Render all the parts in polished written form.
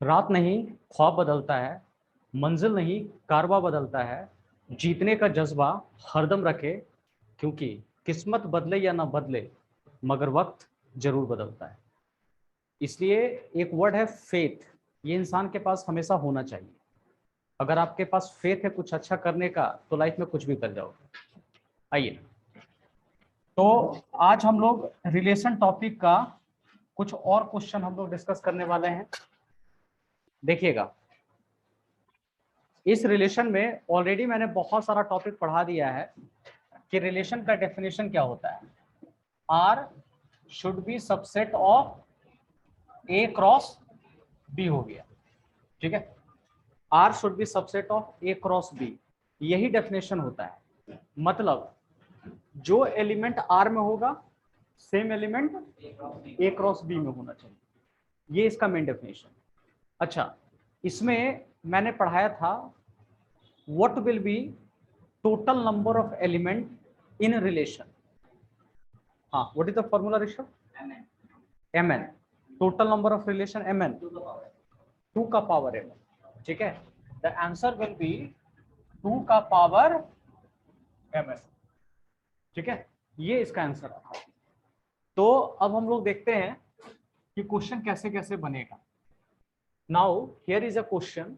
रात नहीं ख्वाब बदलता है, मंजिल नहीं कारवा बदलता है, जीतने का जज्बा हरदम रखे, क्योंकि किस्मत बदले या ना बदले मगर वक्त जरूर बदलता है। इसलिए एक वर्ड है फेथ, ये इंसान के पास हमेशा होना चाहिए। अगर आपके पास फेथ है कुछ अच्छा करने का तो लाइफ में कुछ भी कर जाओगे। आइए, तो आज हम लोग रिलेशन टॉपिक का कुछ और क्वेश्चन हम लोग डिस्कस करने वाले हैं। देखिएगा, इस रिलेशन में ऑलरेडी मैंने बहुत सारा टॉपिक पढ़ा दिया है कि रिलेशन का डेफिनेशन क्या होता है। R should be subset of A cross B हो गया, ठीक है। R should be subset of A cross B, यही डेफिनेशन होता है। मतलब जो एलिमेंट आर में होगा same element A cross B में होना चाहिए, ये इसका मेन डेफिनेशन। अच्छा, इसमें मैंने पढ़ाया था what will be total number of element in relation. हाँ, what is the formula Rishabh? mn, total number of relation mn, 2 का पावर mn, ठीक है। द आंसर विल बी 2 का पावर mn, ठीक है। ये इसका आंसर है। तो अब हम लोग देखते हैं कि क्वेश्चन कैसे कैसे बनेगा। Now here is a question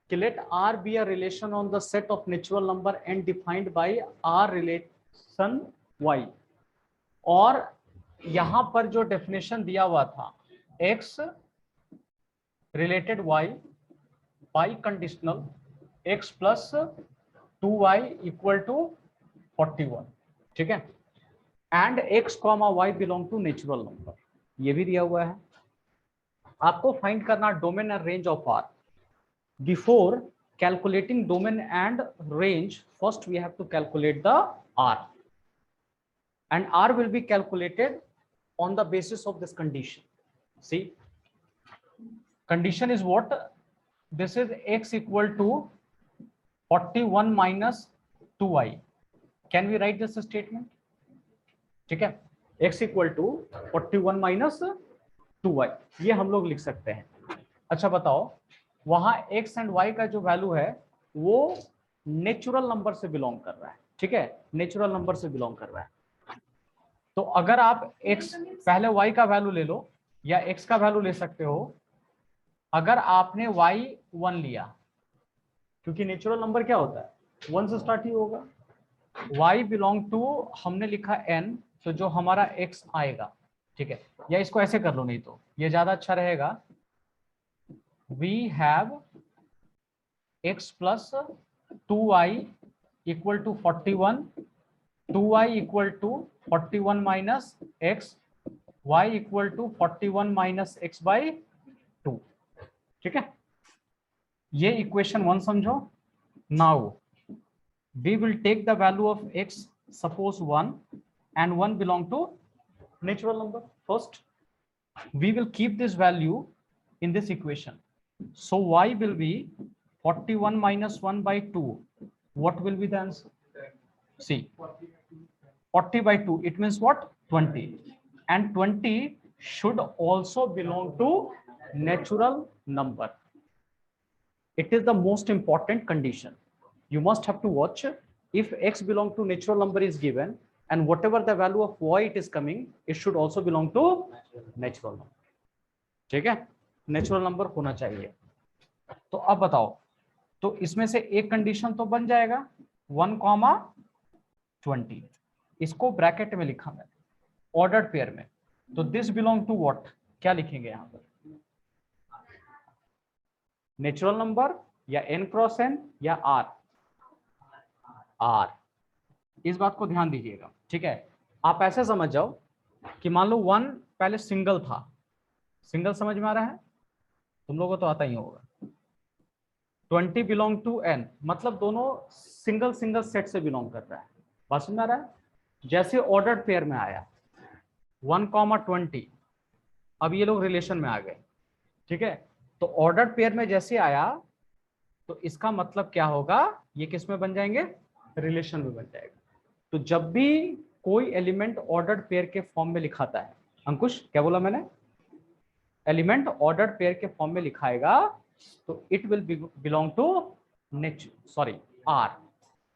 कि late R be a relation on the set of natural number and defined by R relation Y। और यहां पर जो डेफिनेशन दिया हुआ था X related Y by conditional X plus 2Y equal to 41, ठीक है। And X, Y belong to natural number, ये भी दिया हुआ है। आपको फाइंड करना domain and range of R। Before calculating domain and range, first we have to calculate the R, and R will be calculated on the basis of this condition. See, condition is what? This is X equal to 41 minus 2Y. Can we write this statement? ठीक है, X equal to 41 minus 2Y, ये हम लोग लिख सकते हैं। अच्छा बताओ, वहां x एंड y का जो वैल्यू है वो नेचुरल नंबर से बिलोंग कर रहा है, ठीक है, नेचुरल नंबर से बिलोंग कर रहा है। तो अगर आप x पहले y का वैल्यू ले लो या x का वैल्यू ले सकते हो। अगर आपने y 1 लिया, क्योंकि नेचुरल नंबर क्या होता है 1 से स्टार्ट ही होगा। y बिलोंग टू हमने लिखा n, तो जो हमारा x आएगा, ठीक है, या इसको ऐसे कर लो, नहीं तो ये ज्यादा अच्छा रहेगा। We have x plus 2y equal to 41, 2y equal to 41 minus x, y equal to 41 minus x by 2, ठीक है। ये इक्वेशन 1 समझो। Now we will take the value of x, suppose 1, and 1 belong to natural number. First we will keep this value in this equation. So y will be 41 minus 1 by 2. What will be the answer? See, 40 by 2, it means what? 20. And 20 should also belong to natural number. It is the most important condition. You must have to watch if x belong to natural number is given, and whatever the value of y it is coming, it should also belong to natural number, ठीक है। Natural number होना चाहिए। तो अब बताओ, तो इसमें से एक कंडीशन तो बन जाएगा 1,20, इसको ब्रैकेट में लिखा मैंने ऑर्डर्ड पेयर में। तो दिस बिलोंग टू व्हाट, क्या लिखेंगे यहां पर? नेचुरल नंबर या n क्रॉस n या r? r, इस बात को ध्यान दीजिएगा, ठीक है। आप ऐसे समझ जाओ कि मान लो 1 पहले सिंगल था, सिंगल समझ में आ रहा है? तुम लोगों को तो आता ही होगा। 20 बिलोंग टू n, मतलब दोनों सिंगल सिंगल सेट से बिलोंग कर रहा है, बात समझ में आ रहा है? जैसे ऑर्डर्ड पेयर में आया 1,20, अब ये लोग रिलेशन में आ गए, ठीक है। तो ऑर्डर्ड पेयर में जैसे आया तो इसका मतलब क्या होगा, ये किस में बन जाएंगे? रिलेशन में बन जाएगा। तो जब भी कोई एलिमेंट ऑर्डर्ड पेयर के फॉर्म में लिखाता है, अंकुश क्या बोला मैंने? एलिमेंट ऑर्डर्ड पेयर के फॉर्म में लिखाएगा तो it will belong to R,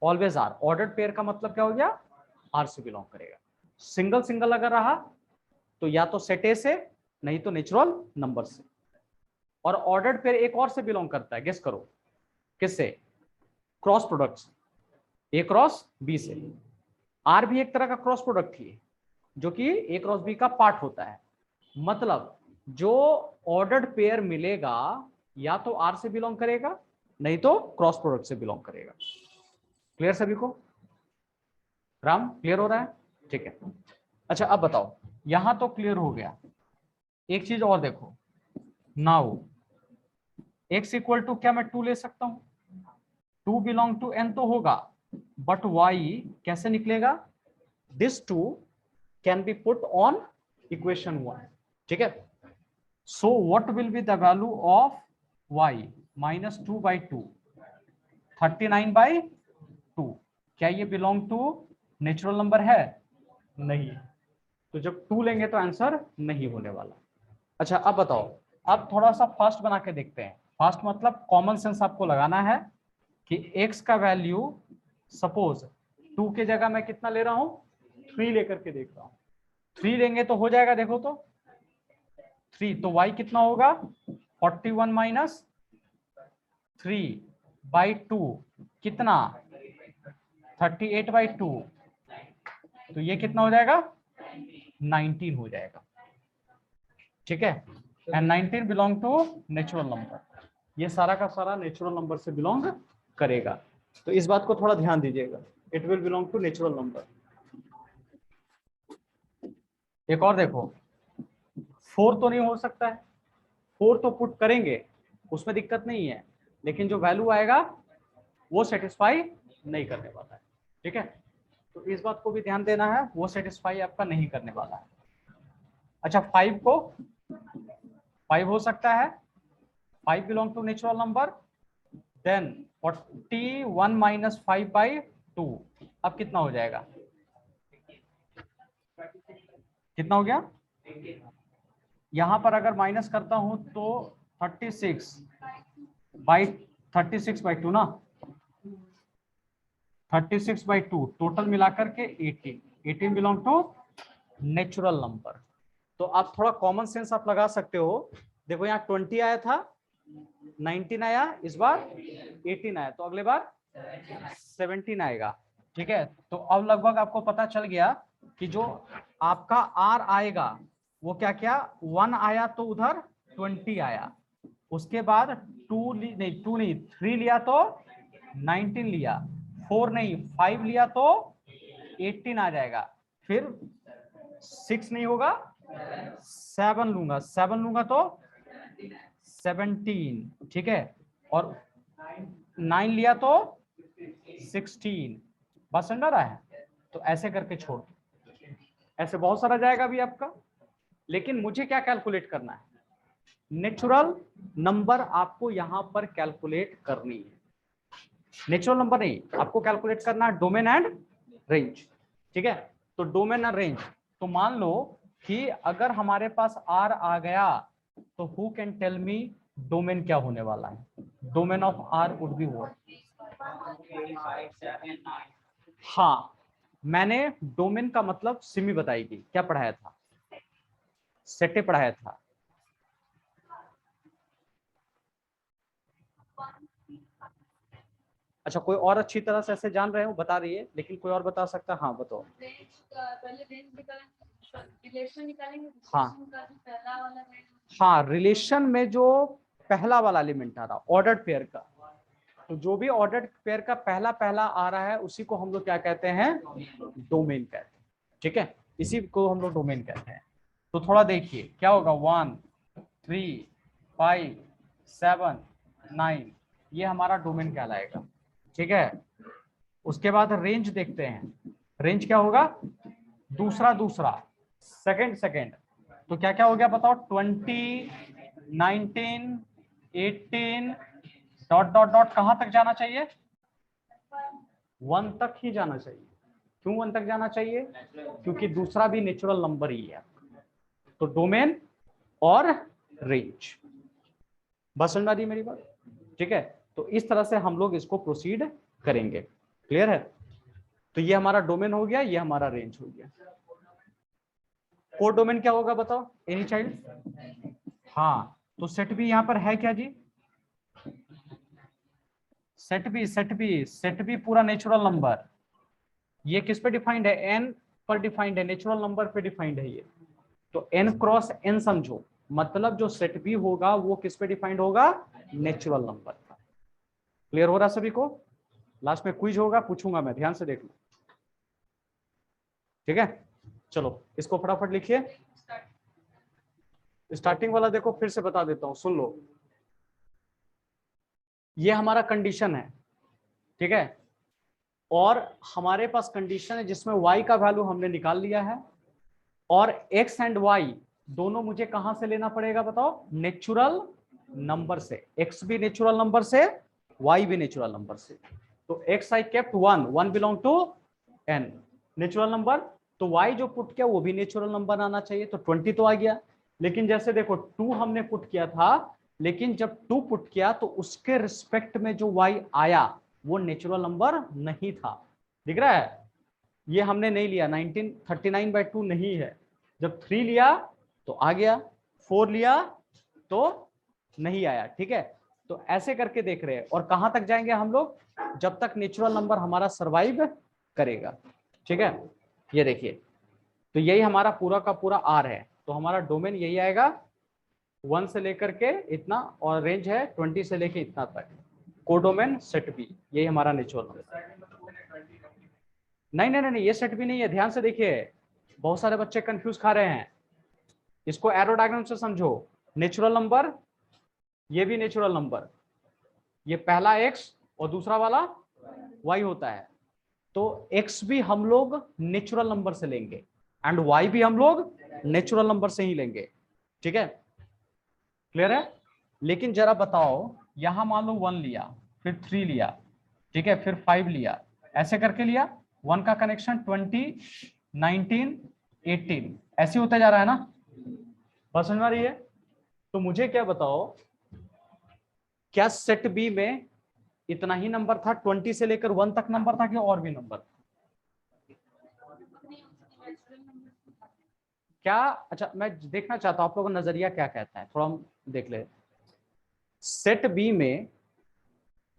always R. Ordered pair का मतलब क्या हो गया, आर से बिलोंग करेगा। सिंगल सिंगल अगर रहा तो या तो सेट ए से, नहीं तो नेचुरल नंबर से। और ऑर्डर्ड पेयर एक और से बिलोंग करता है, गेस करो किससे, क्रॉस प्रोडक्ट, ए क्रॉस बी से। आर भी एक तरह का क्रॉस प्रोडक्ट ही है जो कि ए क्रॉस बी का पार्ट होता है। मतलब जो ऑर्डर्ड पेयर मिलेगा या तो आर से बिलोंग करेगा, नहीं तो क्रॉस प्रोडक्ट से बिलोंग करेगा। क्लियर सभी को? राम क्लियर हो रहा है? ठीक है। अच्छा अब बताओ, यहां तो क्लियर हो गया। एक चीज और देखो, नाउ x इक्वल टू क्या मैं 2 ले सकता हूं, 2 बिलोंग टू n तो होगा, बट y कैसे निकलेगा, this 2 can be put on equation 1। ठीक है, so what will be the value of y, -2/2, 39/2। क्या ये बिलोंग टू नेचुरल नंबर है? नहीं। तो जब 2 लेंगे तो आंसर नहीं होने वाला। अच्छा अब बताओ, अब थोड़ा सा फास्ट बना के देखते हैं। फास्ट मतलब कॉमन सेंस आपको लगाना है कि x का वैल्यू सपोज 2 के जगह मैं कितना ले रहा हूं, 3 लेकर के देख रहा हूं। 3 लेंगे तो हो जाएगा, देखो तो 3, तो y कितना होगा, 41 - 3/2 कितना, 38/2। तो ये कितना हो जाएगा, 19 हो जाएगा। ठीक है, and 19 belong to natural number. ये सारा का सारा नेचुरल नंबर से बिलोंग करेगा, तो इस बात को थोड़ा ध्यान दीजिएगा, it will belong to natural number. एक और देखो, 4 तो नहीं हो सकता है, 4 तो पुट करेंगे उसमें दिक्कत नहीं है, लेकिन जो वैल्यू आएगा वो सेटिस्फाई नहीं करने वाला है। ठीक है, तो इस बात को भी ध्यान देना है, वो सेटिस्फाई आपका नहीं करने वाला है। अच्छा 5 को 5 हो सकता है, 5 belong to natural number, then 41 - 5/2। अब कितना हो जाएगा, कितना हो गया, यहां पर अगर माइनस करता हूं तो 36/2 ना, 36/2 टोटल मिलाकर के 18 बिलोंग टू नेचुरल नंबर। तो आप थोड़ा कॉमन सेंस आप लगा सकते हो। देखो यहाँ 20 आया था, 19 आया, इस बार 18 आया, तो अगले बार 17 आएगा। ठीक है, तो अब लगभग आपको पता चल गया कि जो आपका आर आएगा वो क्या क्या, 1 आया तो उधर 20 आया, उसके बाद 2 नहीं 3 लिया तो 19 लिया, 4 नहीं 5 लिया तो 18 आ जाएगा, फिर 6 नहीं होगा 7 लूंगा, 7 लूंगा तो 17। ठीक है, और 9 लिया तो 16। बस समझ रहा है? तो ऐसे करके छोड़, ऐसे बहुत सारा जाएगा भी आपका, लेकिन मुझे क्या कैलकुलेट करना है, नेचुरल नंबर आपको यहां पर कैलकुलेट करनी है। नेचुरल नंबर नहीं, आपको कैलकुलेट करना है डोमेन एंड रेंज। ठीक है, तो डोमेन एंड रेंज, तो मान लो कि अगर हमारे पास आर आ गया तो who can tell me domain क्या होने वाला है, domain of R would be what. हाँ, मैंने डोमेन का मतलब सिमी बताएगी, क्या पढ़ाया था, सेटे पढ़ाया था। अच्छा कोई और अच्छी तरह से ऐसे जान रहे हो, बता रही है, लेकिन कोई और बता सकता है? हाँ बताओ। हाँ हाँ, रिलेशन में जो पहला वाला एलिमेंट आ रहा ऑर्डर्ड पेयर का, तो जो भी ऑर्डर्ड पेयर का पहला पहला आ रहा है उसी को हम लोग क्या कहते हैं, डोमेन कहते हैं। ठीक है, इसी को हम लोग डोमेन कहते हैं। तो थोड़ा देखिए क्या होगा, 1 3 5 7 9, ये हमारा डोमेन कहलाएगा। ठीक है, उसके बाद रेंज देखते हैं, रेंज क्या होगा, दूसरा सेकंड, तो क्या क्या हो गया बताओ, 20 19 18 डॉट डॉट डॉट, कहां तक जाना चाहिए, 1 तक ही जाना चाहिए। क्यों 1 तक जाना चाहिए, क्योंकि दूसरा भी नेचुरल नंबर ही है। तो डोमेन और रेंज। बस समझ आ रही है मेरी बात? ठीक है, तो इस तरह से हम लोग इसको प्रोसीड करेंगे। क्लियर है? तो ये हमारा डोमेन हो गया, ये हमारा रेंज हो गया। कोड डोमेन क्या होगा बताओ, एनी चाइल्ड? हाँ, तो सेट बी यहां पर है क्या जी? सेट बी पूरा नेचुरल नंबर। ये किस पे डिफाइंड है? एन पर डिफाइंड है, नेचुरल नंबर पे डिफाइंड है ये। तो एन क्रॉस एन समझो, मतलब जो सेट बी होगा वो किस पे डिफाइंड होगा? Natural number. क्लियर हो रहा सभी को? लास्ट में क्विज होगा, पूछूंगा मैं, ध्यान से देख लो। ठीक है, चलो इसको फटाफट लिखिए। स्टार्टिंग वाला देखो, फिर से बता देता हूं, सुन लो। ये हमारा कंडीशन है, ठीक है, और हमारे पास कंडीशन है जिसमें y का वैल्यू हमने निकाल लिया है, और x एंड y दोनों मुझे कहां से लेना पड़ेगा बताओ? नेचुरल नंबर से। x भी नेचुरल नंबर से, y भी नेचुरल नंबर से। तो x I kept 1 belong to n, natural number. तो y जो पुट किया वो भी नेचुरल नंबर आना चाहिए, तो 20 तो आ गया। लेकिन जैसे देखो 2 हमने पुट किया था, लेकिन जब 2 पुट किया तो उसके रिस्पेक्ट में जो y आया वो नेचुरल नंबर नहीं था। दिख रहा है? ये हमने नहीं लिया, 1939/2 नहीं है। जब 3 लिया तो आ गया, 4 लिया तो नहीं आया। ठीक है, तो ऐसे करके देख रहे हैं। और कहां तक जाएंगे हम लोग? जब तक नेचुरल नंबर हमारा सरवाइव करेगा। ठीक है, ये देखिए, तो यही हमारा पूरा का पूरा आर है। तो हमारा डोमेन यही आएगा, 1 से लेकर के इतना, और रेंज है 20 से लेके इतना तक। कोडोमेन सेट बी, यही हमारा नेचुरल नंबर। नहीं नहीं नहीं, ये सेट भी नहीं है, ध्यान से देखिए, बहुत सारे बच्चे कंफ्यूज खा रहे हैं। इसको एरो डायग्राम से समझो। नेचुरल नंबर, ये भी नेचुरल नंबर, ये पहला x और दूसरा वाला y होता है। तो x भी हम लोग नेचुरल नंबर से लेंगे एंड y भी हम लोग नेचुरल नंबर से ही लेंगे। ठीक है, क्लियर है? लेकिन जरा बताओ, यहां मान लो 1 लिया, फिर 3 लिया, ठीक है, फिर 5 लिया, ऐसे करके लिया, 1 का कनेक्शन 20, 19, 18 ऐसे होता जा रहा है ना? बात समझ में आ रही है? तो मुझे क्या बताओ, क्या सेट बी में इतना ही नंबर था, 20 से लेकर 1 तक नंबर था कि और भी नंबर? क्या? अच्छा, मैं देखना चाहता हूं आप लोगों का नजरिया क्या कहता है, थोड़ा हम देख ले। सेट बी में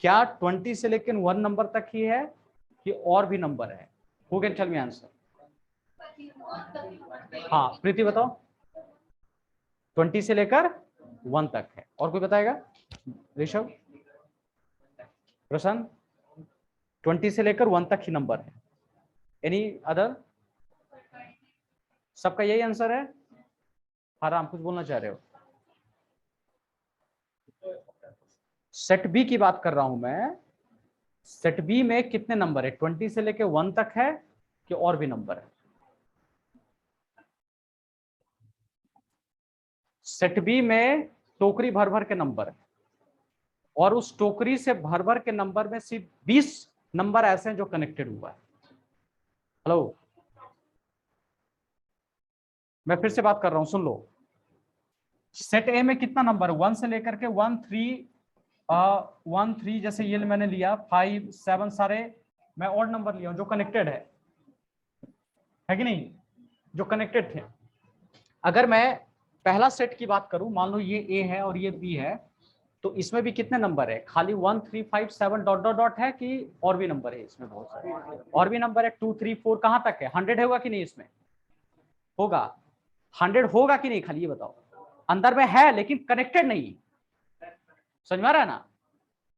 क्या 20 से लेकर 1 नंबर तक ही है कि और भी नंबर है? Who can tell me answer? हाँ प्रीति बताओ। 20 से लेकर 1 तक है, और कोई बताएगा? ऋषभ, प्रशांत, 20 से लेकर 1 तक ही नंबर है। Any other? सबका यही आंसर है? हाँ राम, कुछ बोलना चाह रहे हो? सेट बी की बात कर रहा हूं मैं। सेट बी में कितने नंबर है? 20 से लेकर 1 तक है कि और भी नंबर है? सेट बी में टोकरी भर भर के नंबर है, और उस टोकरी से भर भर के नंबर में सिर्फ 20 नंबर ऐसे हैं जो कनेक्टेड हुआ है। हेलो, मैं फिर से बात कर रहा हूं, सुन लो। सेट ए में कितना नंबर है? 1 से लेकर के 1, 3, 1, 3, जैसे ये मैंने लिया, 5, 7, सारे मैं ऑड नंबर लिया हूं जो कनेक्टेड है कि नहीं? जो कनेक्टेड थे। अगर मैं पहला सेट की बात करूं, मान लो ये ए है और ये बी है, तो इसमें भी कितने नंबर है? खाली 1, 3, 5, 7 डॉट डॉट डॉट है कि और भी नंबर है? इसमें बहुत सारे और भी नंबर है, 2, 3, 4 कहां तक है? 100 होगा कि नहीं? इसमें होगा 100 होगा कि नहीं? खाली ये बताओ। अंदर में है लेकिन कनेक्टेड नहीं। समझ में आ रहा है ना?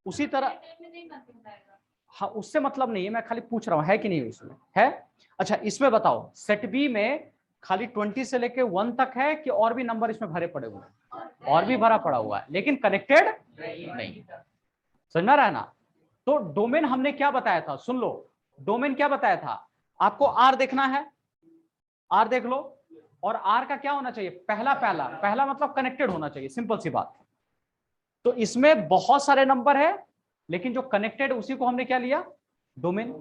उसी तरह, हाँ उससे मतलब नहीं है, मैं खाली पूछ रहा हूं है कि नहीं इसमें है। अच्छा इसमें बताओ, सेट बी में खाली 20 से लेके 1 तक है कि और भी नंबर इसमें भरे पड़े हुए हैं? और भी भरा पड़ा हुआ है लेकिन कनेक्टेड नहीं। समझ में आ रहा है ना? तो डोमेन हमने क्या बताया था, सुन लो। डोमेन क्या बताया था आपको? आर देखना है, आर देख लो। और आर का क्या होना चाहिए? पहला पहला पहला मतलब कनेक्टेड होना चाहिए, सिंपल सी बात। तो इसमें बहुत सारे नंबर है, लेकिन जो कनेक्टेड उसी को हमने क्या लिया? डोमेन।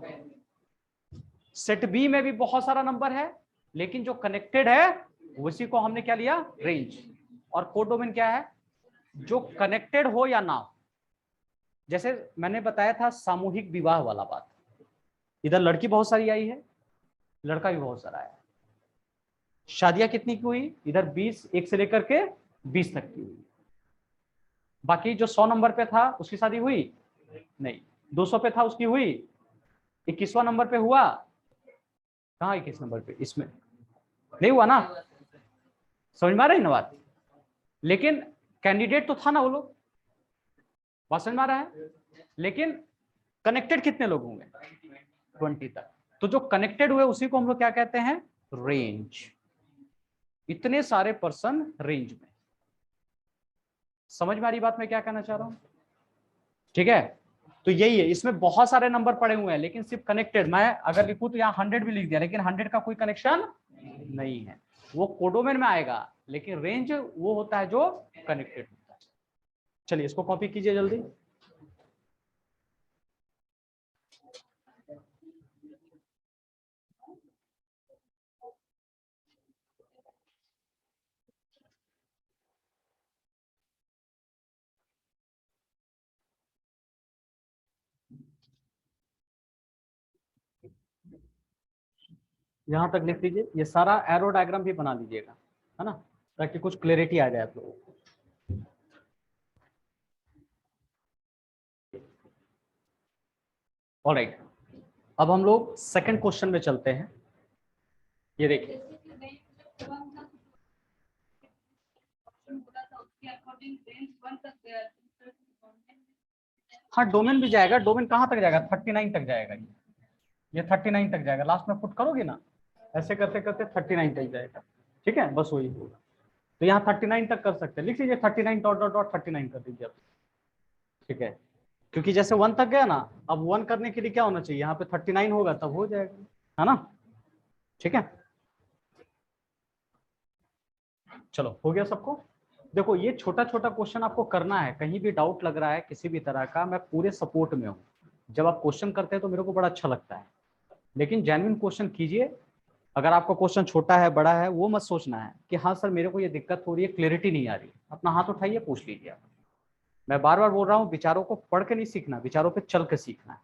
सेट बी में भी बहुत सारा नंबर है, लेकिन जो कनेक्टेड है उसी को हमने क्या लिया? रेंज। और कोडोमेन क्या है, जो कनेक्टेड हो या ना हो। जैसे मैंने बताया था सामूहिक विवाह वाला बात, इधर लड़की बहुत सारी आई है, लड़का भी बहुत सारा आया। शादियां कितनी की हुई, इधर 20, 1 से लेकर के 20 तक की हुई। बाकी जो 100 नंबर पे था उसकी शादी हुई नहीं, 200 पे था उसकी हुई, 21वां नंबर पे हुआ, कहाँ 21 नंबर पे, इसमें नहीं हुआ ना, समझ में आ रही है ना बात। लेकिन कैंडिडेट तो था ना वो लोग, बात समझ में आ रहा है। लेकिन कनेक्टेड कितने लोग होंगे, 20 तक। तो जो कनेक्टेड हुए उसी को हम लोग क्या कहते हैं, रेंज। इतने सारे पर्सन रेंज में। समझ में आ रही बात मैं क्या कहना चाह रहा हूं, ठीक है। तो यही है, इसमें बहुत सारे नंबर पड़े हुए हैं, लेकिन सिर्फ कनेक्टेड मैं अगर लिखूं तो यहाँ 100 भी लिख दिया, लेकिन 100 का कोई कनेक्शन नहीं है, वो कोडोमेन में आएगा। लेकिन रेंज वो होता है जो कनेक्टेड होता है। चलिए इसको कॉपी कीजिए जल्दी। यहां तक लिख लीजिए, ये सारा एरो डायग्राम भी बना लीजिएगा, है ना, ताकि कुछ क्लैरिटी आ जाए आप लोगों को। ऑलराइट, अब हम लोग सेकंड क्वेश्चन में चलते हैं। ये देखिए, हाँ डोमेन भी जाएगा, डोमेन कहाँ तक जाएगा, 39 तक जाएगा। ये 39 तक जाएगा, लास्ट में पुट करोगे ना, ऐसे करते करते 39 तक जाएगा, ठीक है, बस वही होगा। तो यहाँ 39 तक कर सकते हैं, लिख लीजिए 39 डॉट डॉट डॉट 39 कर दीजिए, ठीक है। क्योंकि जैसे 1 तक गया ना, अब 1 करने के लिए क्या होना चाहिए, यहाँ पे 39 होगा तब हो जाएगा, है ना, ठीक है। चलो हो गया सबको। देखो ये छोटा छोटा क्वेश्चन आपको करना है, कहीं भी डाउट लग रहा है किसी भी तरह का, मैं पूरे सपोर्ट में हूँ। जब आप क्वेश्चन करते हैं तो मेरे को बड़ा अच्छा लगता है, लेकिन जेन्युइन क्वेश्चन कीजिए। अगर आपका क्वेश्चन छोटा है बड़ा है वो मत सोचना है कि हाँ सर मेरे को ये दिक्कत हो रही है, क्लैरिटी नहीं आ रही, अपना हाथ उठाइए पूछ लीजिए आप। मैं बार बार बोल रहा हूँ, विचारों को पढ़ के नहीं सीखना, विचारों पे चल के सीखना है।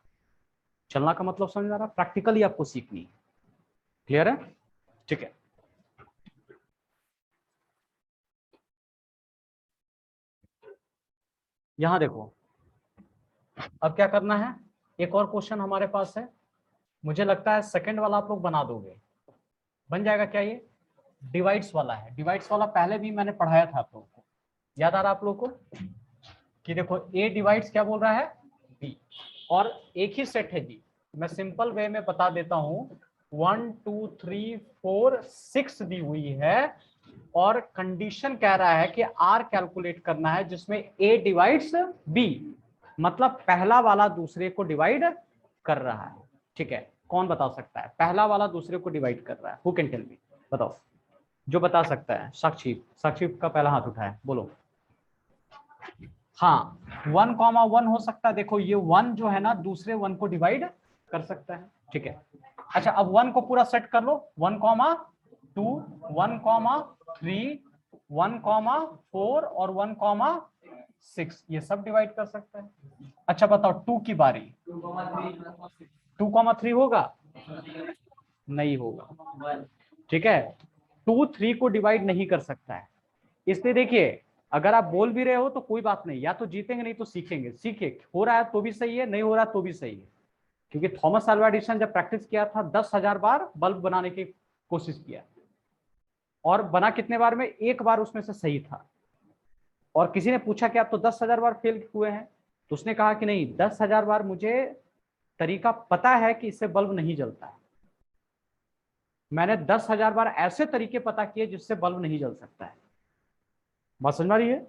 चलना का मतलब समझ आ रहा है, प्रैक्टिकली आपको सीखनी है। क्लियर है, ठीक है। यहां देखो, अब क्या करना है, एक और क्वेश्चन हमारे पास है, मुझे लगता है सेकंड वाला आप लोग बना दोगे, बन जाएगा क्या, ये डिवाइड्स वाला है। डिवाइड्स वाला पहले भी मैंने पढ़ाया था आप लोगों को, याद आ रहा है आप लोगों को, कि देखो ए डिवाइड्स क्या बोल रहा है, बी, और एक ही सेट है जी। मैं सिंपल वे में बता देता हूं, 1 2 3 4 6 दी हुई है, और कंडीशन कह रहा है कि आर कैलकुलेट करना है जिसमें ए डिवाइड्स बी, मतलब पहला वाला दूसरे को डिवाइड कर रहा है, ठीक है। कौन बता सकता है पहला वाला दूसरे को डिवाइड कर रहा है, हु कैन टेल मी, बताओ जो बता सकता है। साक्षी, साक्षी का पहला हाथ उठाया, बोलो। हाँ 1,1 हो सकता है, देखो ये 1 जो है ना दूसरे 1 को डिवाइड कर सकता है, ठीक है। अच्छा अब 1 को पूरा सेट कर लो, 1,2 1,3 1,4 और 1,6 ये सब डिवाइड कर सकता है। अच्छा बताओ 2 की बारी, 2,3 होगा, नहीं होगा, ठीक है। 2 3 को डिवाइड नहीं कर सकता है, इसलिए देखिए अगर आप बोल भी रहे हो तो कोई बात नहीं, या तो जीतेंगे नहीं तो सीखेंगे, सीखे हो रहा है तो भी सही है, नहीं हो रहा तो भी सही है। क्योंकि थॉमस अल्वा एडिसन जब प्रैक्टिस किया था 10,000 बार बल्ब बनाने की कोशिश किया, और बना कितने बार में, एक बार उसमें से सही था। और किसी ने पूछा कि आप तो 10,000 बार फेल हुए हैं, तो उसने कहा कि नहीं, 10,000 बार मुझे तरीका पता है कि इससे बल्ब नहीं जलता है, मैंने 10,000 बार ऐसे तरीके पता किए जिससे बल्ब नहीं जल सकता है। बात समझ में आ रही है।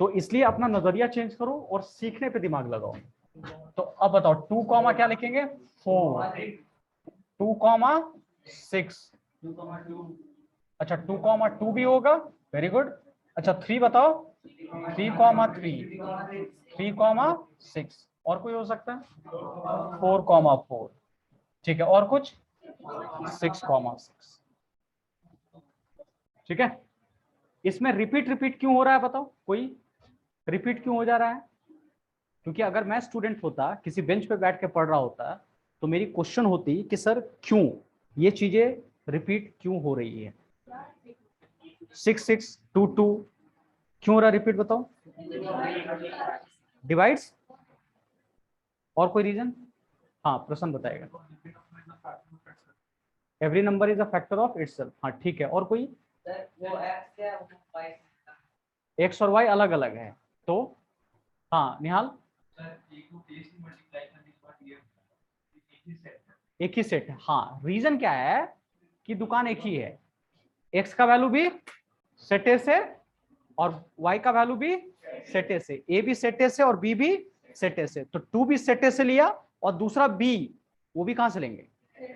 तो इसलिए अपना नजरिया चेंज करो और सीखने पे दिमाग लगाओ। तो अब बताओ 2 कॉमा क्या लिखेंगे, 4, 2,6, अच्छा 2,2 भी होगा, वेरी गुड। अच्छा 3 बताओ, 3,3, 3,6, और कोई हो सकता है, 4,4, ठीक है, और कुछ 6,6, ठीक है। इसमें रिपीट रिपीट क्यों हो रहा है बताओ, कोई रिपीट क्यों हो जा रहा है? क्योंकि अगर मैं स्टूडेंट होता, किसी बेंच पे बैठ के पढ़ रहा होता, तो मेरी क्वेश्चन होती कि सर क्यों ये चीजें रिपीट क्यों हो रही है? 6622 क्यों हो रहा है रिपीट बताओ? डिवाइड्स, और कोई रीजन? हाँ प्रश्न बताएगा। Every number is a factor of itself. हाँ ठीक है, और कोई? एक्स और वाई अलग अलग है तो? हाँ निहाल, एक ही सेट है। हाँ रीजन क्या है कि दुकान एक ही है, एक्स का वैल्यू भी सेट ए से और वाई का वैल्यू भी सेट ए से, ए भी सेट ए से और बी भी सेट ए से, तो टू भी सेट ए से लिया और दूसरा बी वो भी कहां से लेंगे?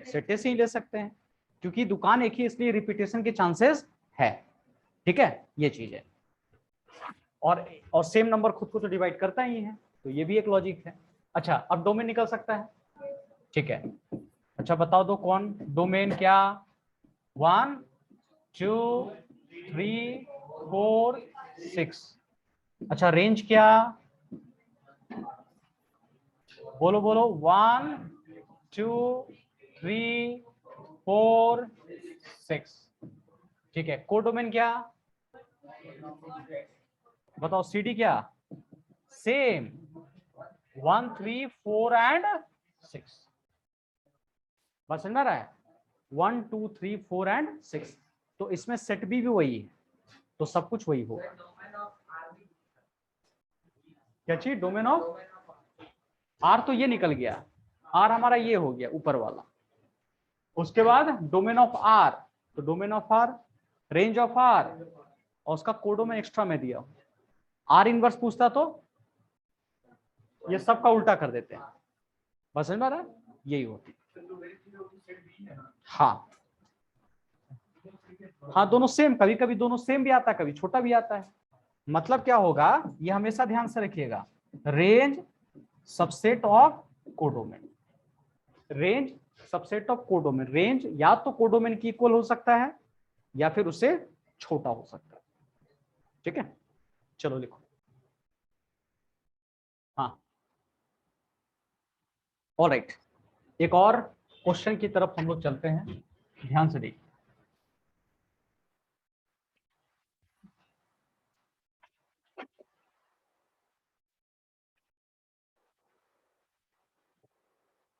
सेट ए से ही ले सकते हैं, क्योंकि दुकान एक ही इसलिए रिपीटेशन के चांसेस है। ठीक है, ये चीज है। और सेम नंबर खुद को तो डिवाइड करता ही है, तो ये भी एक लॉजिक है। अच्छा अब डोमेन निकल सकता है, ठीक है। अच्छा बताओ दो कौन डोमेन क्या? 1 2 3 4 6। अच्छा रेंज क्या? बोलो बोलो, 1 2 3 4 6। ठीक है, कोडोमेन क्या? बताओ सीडी क्या? Same 1 3 4 and 6। बस समझ में आ रहा है? 1 2 3 4 एंड 6। तो इसमें सेट भी वही है, तो सब कुछ वही होगा। क्या चीज? डोमेन ऑफ आर तो ये निकल गया, आर हमारा ये हो गया ऊपर वाला। उसके बाद डोमेन ऑफ आर, तो domain of R, range of R, और उसका कोडोमेन एक्स्ट्रा में दिया। आर इनवर्स पूछता तो ये सब का उल्टा कर देते हैं। बस समझ में आ रहा है? यही होती। हाँ हाँ दोनों सेम, कभी कभी दोनों सेम भी आता है, कभी छोटा भी आता है। मतलब क्या होगा, ये हमेशा ध्यान से रखिएगा, range subset of codomain. Range subset of codomain, range या तो कोडोमेन की इक्वल हो सकता है या फिर उससे छोटा हो सकता है। ठीक है, चलो लिखो। हाँ ऑलराइट, एक और क्वेश्चन की तरफ हम लोग चलते हैं, ध्यान से देखिए।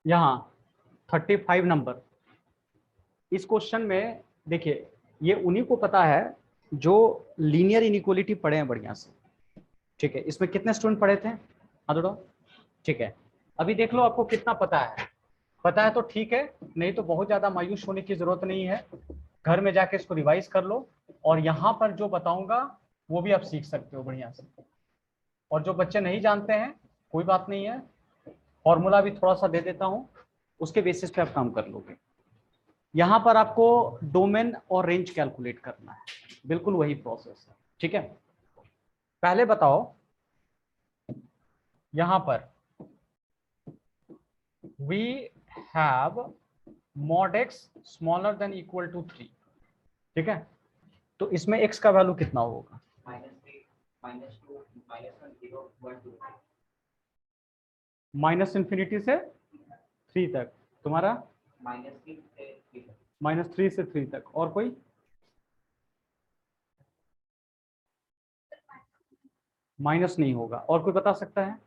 यहाँ 35 नंबर, इस क्वेश्चन में देखिए, ये उन्हीं को पता है जो लीनियर इनइक्वालिटी पढ़े हैं बढ़िया से। ठीक है, इसमें कितने स्टूडेंट पढ़े थे? हाँ थोड़ा, ठीक है। अभी देख लो आपको कितना पता है, पता है तो ठीक है, नहीं तो बहुत ज्यादा मायूस होने की जरूरत नहीं है। घर में जाके इसको रिवाइज कर लो, और यहाँ पर जो बताऊंगा वो भी आप सीख सकते हो बढ़िया से। और जो बच्चे नहीं जानते हैं कोई बात नहीं है, फॉर्मूला भी थोड़ा सा दे देता हूँ, उसके बेसिस पे आप काम कर लोगे। यहाँ पर आपको डोमेन और रेंज कैलकुलेट करना है, बिल्कुल वही प्रोसेस है। ठीक है, पहले बताओ यहाँ पर we have mod x smaller than equal to 3। ठीक है, तो इसमें x का वैल्यू कितना होगा? माइनस इंफिनिटी से 3 तक, तुम्हारा -3 से 3 तक, और कोई? माइनस नहीं होगा, और कोई बता सकता है?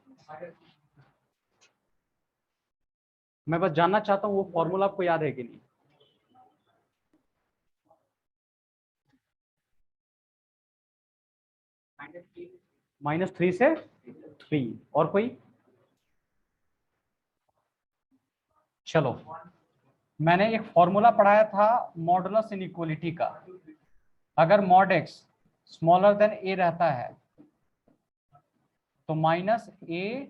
मैं बस जानना चाहता हूँ वो फॉर्मूला आपको याद है कि नहीं? -3 से 3, और कोई? चलो, मैंने एक फॉर्मूला पढ़ाया था मॉडुलस इनइक्वालिटी का। अगर मॉड एक्स स्मॉलर देन ए रहता है तो -a,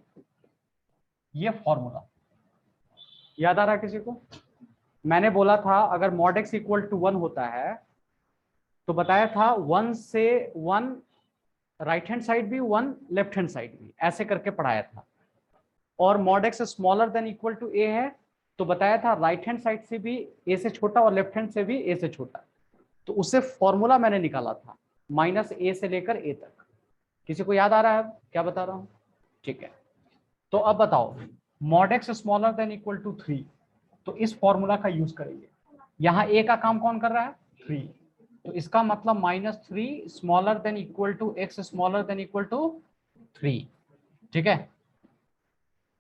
ये फॉर्मूला याद आ रहा है किसी को? मैंने बोला था अगर मॉड एक्स इक्वल टू 1 होता है तो बताया था 1 से 1 राइट हैंड साइड भी, 1 लेफ्ट हैंड साइड भी, ऐसे करके पढ़ाया था। और mod x smaller than equal to a है तो बताया था राइट हैंड साइड से भी ए से छोटा और लेफ्ट हैंड से भी ए से छोटा। तो उससे फॉर्मूला मैंने निकाला था माइनस ए से लेकर ए तक। किसी को याद आ रहा है क्या बता रहा हूं? ठीक है, तो अब बताओ mod x smaller than equal to 3, तो इस फॉर्मूला का यूज करेंगे। यहाँ ए का काम कौन कर रहा है? 3, तो इसका मतलब -3 smaller than equal to x smaller than equal to 3। ठीक है,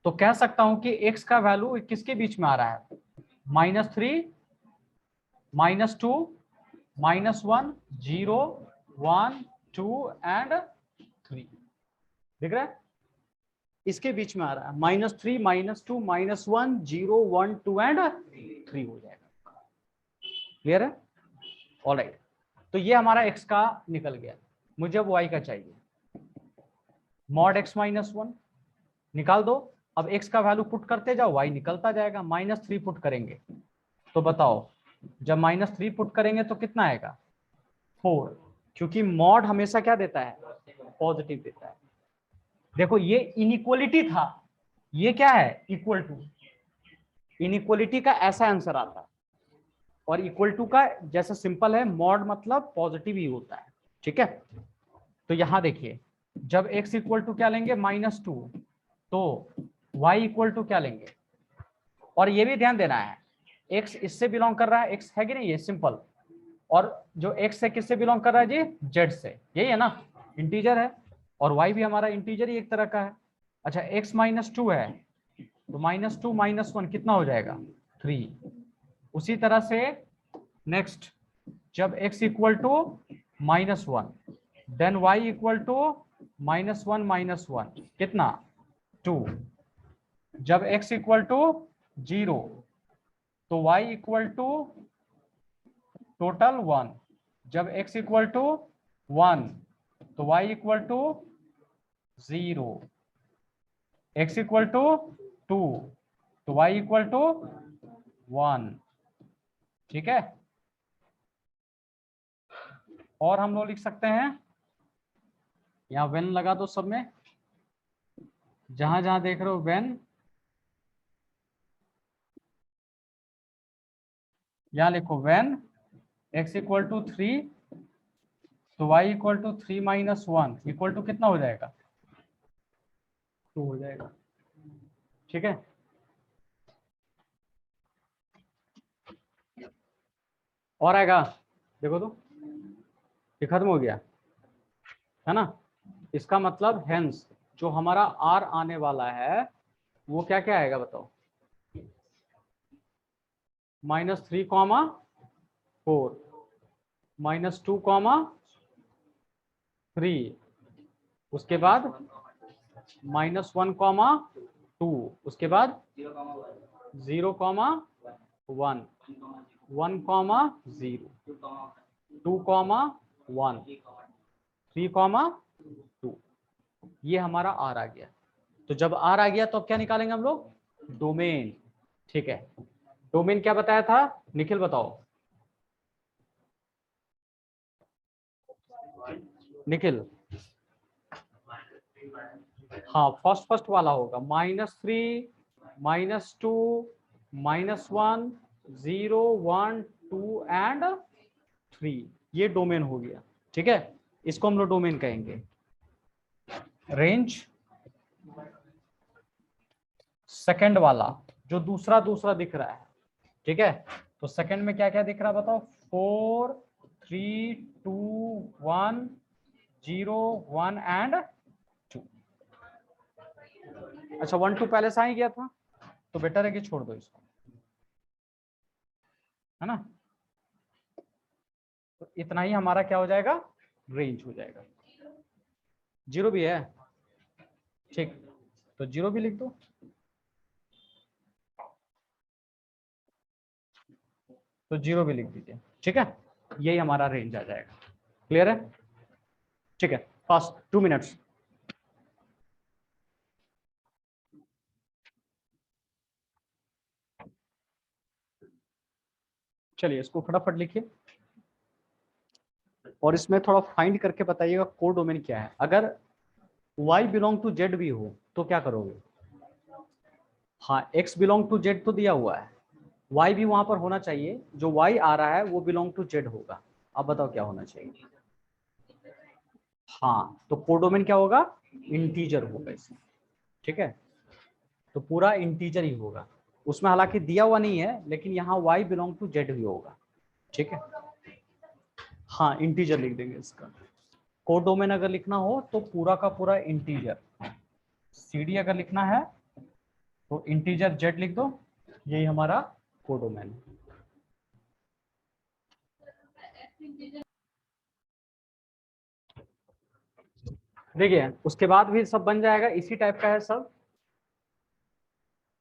तो कह सकता हूं कि x का वैल्यू किसके बीच में आ रहा है? -3, -2, -1, 0, 1, 2 एंड 3। दिख रहा है? इसके बीच में आ रहा है -3, -2, -1, 0, 1, 2 एंड 3 हो जाएगा। क्लियर है? ऑलराइट, तो ये हमारा x का निकल गया। मुझे अब y का चाहिए। मॉड x -1 निकाल दो। अब x का वैल्यू पुट करते जाओ, y निकलता जाएगा। -3 पुट करेंगे तो बताओ, जब -3 पुट करेंगे तो कितना आएगा? 4, क्योंकि मॉड हमेशा क्या देता है? पॉजिटिव देता है। देखो ये इनइक्वलिटी था, ये क्या है? Equal to. इनइक्वलिटी का ऐसा आंसर आता है, और इक्वल टू का जैसा सिंपल है, मॉड मतलब पॉजिटिव ही होता है। ठीक है, तो यहां देखिए, जब x इक्वल टू क्या लेंगे? -2, तो y इक्वल टू क्या लेंगे? और ये भी ध्यान देना है, x इससे बिलोंग कर रहा है, x है कि नहीं? ये सिंपल। और जो x है किससे बिलोंग कर रहा है जी? z से, यही है ना? इंटीजर है, और y भी हमारा इंटीजर ही एक तरह का है। अच्छा, x -2 है, तो -2 -1 कितना हो जाएगा? 3। उसी तरह से नेक्स्ट, जब x equal to -1, then y equal to -1 -1 कितना? 2। जब x इक्वल टू 0, तो y इक्वल टू टोटल 1। जब x इक्वल टू 1, तो y equal to 0। x equal to 2, तो y इक्वल टू 1। ठीक है, और हम लोग लिख सकते हैं, यहाँ वेन लगा दो सब में, जहां जहां देख रहे हो वेन, यहाँ लिखो वेन x इक्वल टू 3, तो y equal to 3 - 1 equal to कितना हो जाएगा? 2 हो जाएगा। ठीक है, और आएगा? देखो तो, ये खत्म हो गया है ना? इसका मतलब हेंस जो हमारा r आने वाला है वो क्या क्या आएगा बताओ? -3, -4, -2, 3, उसके बाद -1, 2, उसके बाद 0, 1, 1, 0, 2, 1, 3, 2। ये हमारा आर आ गया। तो जब आर आ गया तो अब क्या निकालेंगे हम लोग? डोमेन। ठीक है, डोमेन क्या बताया था निखिल, बताओ निखिल। हाँ, फर्स्ट वाला होगा -3, -2, -1, 0, 1, 2 एंड 3। ये डोमेन हो गया। ठीक है, इसको हम लोग डोमेन कहेंगे। रेंज सेकंड वाला जो दूसरा दिख रहा है। ठीक है, तो सेकंड में क्या क्या दिख रहा है बताओ? 4, 3, 2, 1, 0, 1 एंड 2। अच्छा, 1, 2 पहले से ही गया था, तो बेटर है कि छोड़ दो इसको, है ना? तो इतना ही हमारा क्या हो जाएगा? रेंज हो जाएगा। 0 भी है, ठीक, तो 0 भी लिख दो। तो 0 भी लिख दीजिए। ठीक है, यही हमारा रेंज आ जाएगा। क्लियर है? ठीक है, फास्ट 2 मिनट्स। चलिए इसको फटाफट लिखिए, और इसमें थोड़ा फाइंड करके बताइएगा कोड डोमेन क्या है। अगर y बिलोंग टू z भी हो तो क्या करोगे? हाँ, x बिलोंग टू z तो दिया हुआ है, y भी वहां पर होना चाहिए। जो y आ रहा है वो बिलोंग टू z होगा। अब बताओ क्या होना चाहिए? हाँ, तो कोडोमेन क्या होगा, इंटीजर होगा इसमें, ठीक है। तो पूरा इंटीजर ही होगा, उसमें हालांकि दिया हुआ नहीं है, लेकिन यहाँ y बिलोंग टू z भी होगा, ठीक है। हाँ, इंटीजर लिख देंगे इसका। कोडोमेन अगर लिखना हो तो पूरा का पूरा इंटीजर, CD अगर लिखना है तो इंटीजर z लिख दो, यही हमारा कोडोमेन। देखिए उसके बाद भी सब बन जाएगा, इसी टाइप का है सब,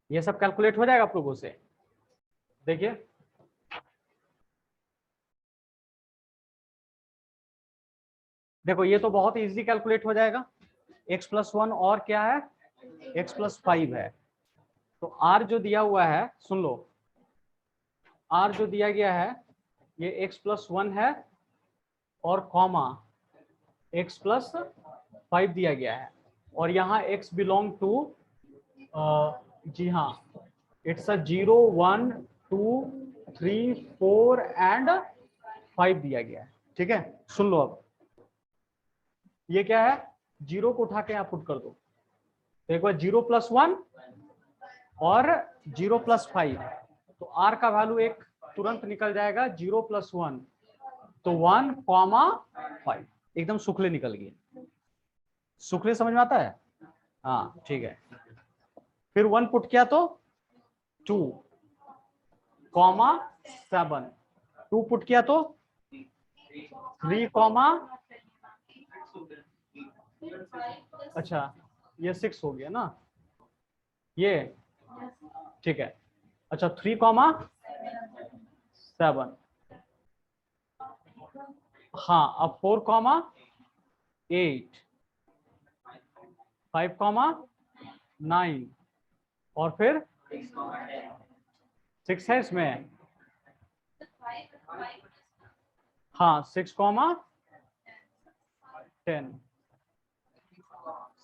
ये सब कैलकुलेट हो जाएगा आप लोगों से। देखिए देखो ये तो बहुत इजी कैलकुलेट हो जाएगा, x+1 और क्या है, x+5 है। तो r जो दिया हुआ है, सुन लो, r जो दिया गया है ये x+1 है और कॉमा x+5 दिया गया है, और यहाँ x बिलोंग टू, जी हाँ, इट्स 0 1 2 3 4 एंड 5 दिया गया है, ठीक है। सुन लो अब, ये क्या है, 0 को उठा के यहाँ पुट कर दो, तो एक बार 0+1 और 0+5, तो r का वैल्यू एक तुरंत निकल जाएगा, 0+1 तो 1,5, एकदम शुक्ले निकल गए। शुक्ले समझ में आता है, हाँ ठीक है। फिर 1 पुट किया तो 2,7, 2 पुट किया तो 3, अच्छा ये 6 हो गया ना ये, ठीक है। अच्छा 3,7, हाँ अब 4,8, 5,9 और फिर 6 है इसमें, हाँ 6,10,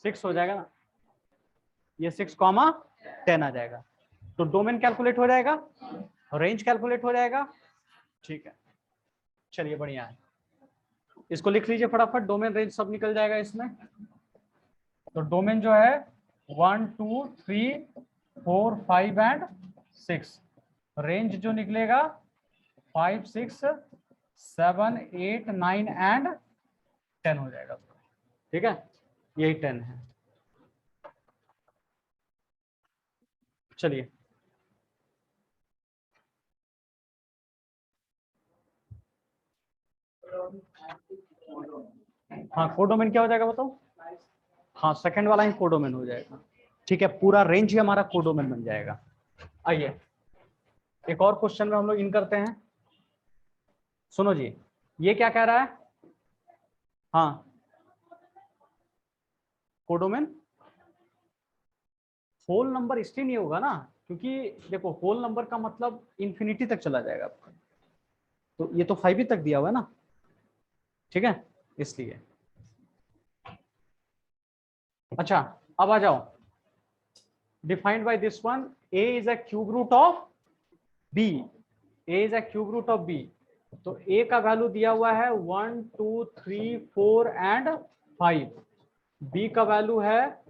6 हो जाएगा ना, ये 6,10 आ जाएगा। तो डोमेन कैलकुलेट हो जाएगा, रेंज कैलकुलेट हो जाएगा, ठीक है। चलिए बढ़िया है, इसको लिख लीजिए फटाफट, डोमेन रेंज सब निकल जाएगा इसमें। तो डोमेन जो है 1 2 3 4 5 एंड 6, रेंज जो निकलेगा 5 6 7 8 9 एंड 10 हो जाएगा, ठीक है, यही 10 है। चलिए हाँ, कोडोमेन क्या हो जाएगा बताओ, हाँ सेकंड वाला ही कोडोमेन हो जाएगा, ठीक है, पूरा रेंज ही हमारा कोडोमेन बन जाएगा। आइए एक और क्वेश्चन में हम लोग इन करते हैं, सुनो जी, ये क्या कह रहा है, हाँ कोडोमेन होल नंबर इसलिए नहीं होगा ना, क्योंकि देखो होल नंबर का मतलब इंफिनिटी तक चला जाएगा आपका, तो ये तो 5 ही तक दिया हुआ है ना, ठीक है, इसलिए। अच्छा अब आ जाओ, defined by this one, a is a cube root of b, a is a cube root of b, तो a का वैल्यू दिया हुआ है 1 2 3 4 एंड 5, b का वैल्यू है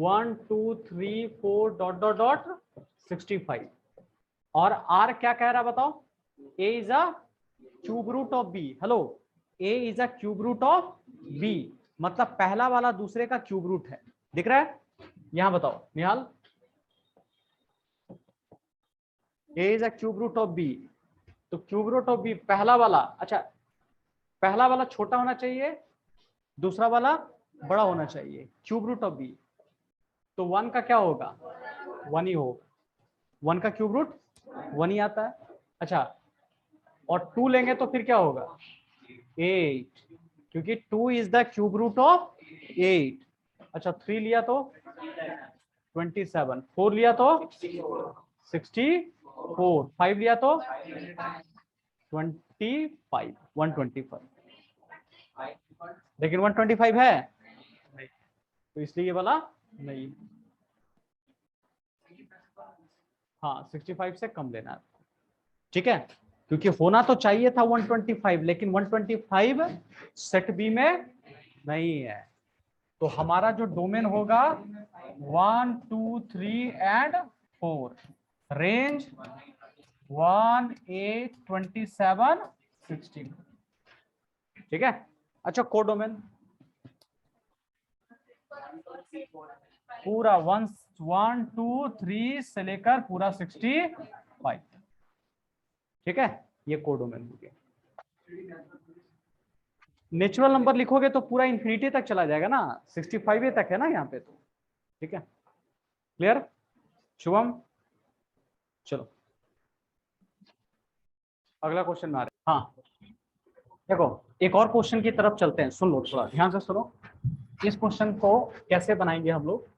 1 2 3 4 डॉट डॉट डॉट 65, और r क्या कह रहा है बताओ, a is a cube root of b, hello, a is a cube root of b, मतलब पहला वाला दूसरे का क्यूब रूट है, दिख रहा है, यहां बताओ Nihal, a is a cube root of b, तो क्यूब रूट ऑफ b पहला वाला, अच्छा पहला वाला छोटा होना चाहिए, दूसरा वाला बड़ा होना चाहिए, क्यूब रूट ऑफ b, तो 1 का क्या होगा, 1 ही होगा, 1 का क्यूब रूट 1 ही आता है। अच्छा और 2 लेंगे तो फिर क्या होगा, 8, क्योंकि 2 is the cube root of 8। अच्छा 3 लिया तो 27, 4 लिया तो 64, 5 लिया तो 25, 125, लेकिन 125 है नहीं, तो इसलिए ये वाला नहीं, हाँ 65 से कम लेना है, ठीक है, क्योंकि होना तो चाहिए था 125, लेकिन 125 सेट बी में नहीं है। तो हमारा जो डोमेन होगा 1 2 3 एंड 4, रेंज 1 8 27 16। ठीक है। अच्छा कोडोमेन पूरा 1 1 2 3 से लेकर पूरा 65। ठीक है, ये कोडोमेन हो गया। नेचुरल नंबर लिखोगे तो पूरा इंफिनिटी तक चला जाएगा ना, 65 तक है ना यहाँ पे तो। ठीक है, क्लियर शुभम? चलो अगला क्वेश्चन में आ रहे। हाँ देखो, एक और क्वेश्चन की तरफ चलते हैं, सुन लो थोड़ा ध्यान से सुनो। इस क्वेश्चन को कैसे बनाएंगे हम लोग,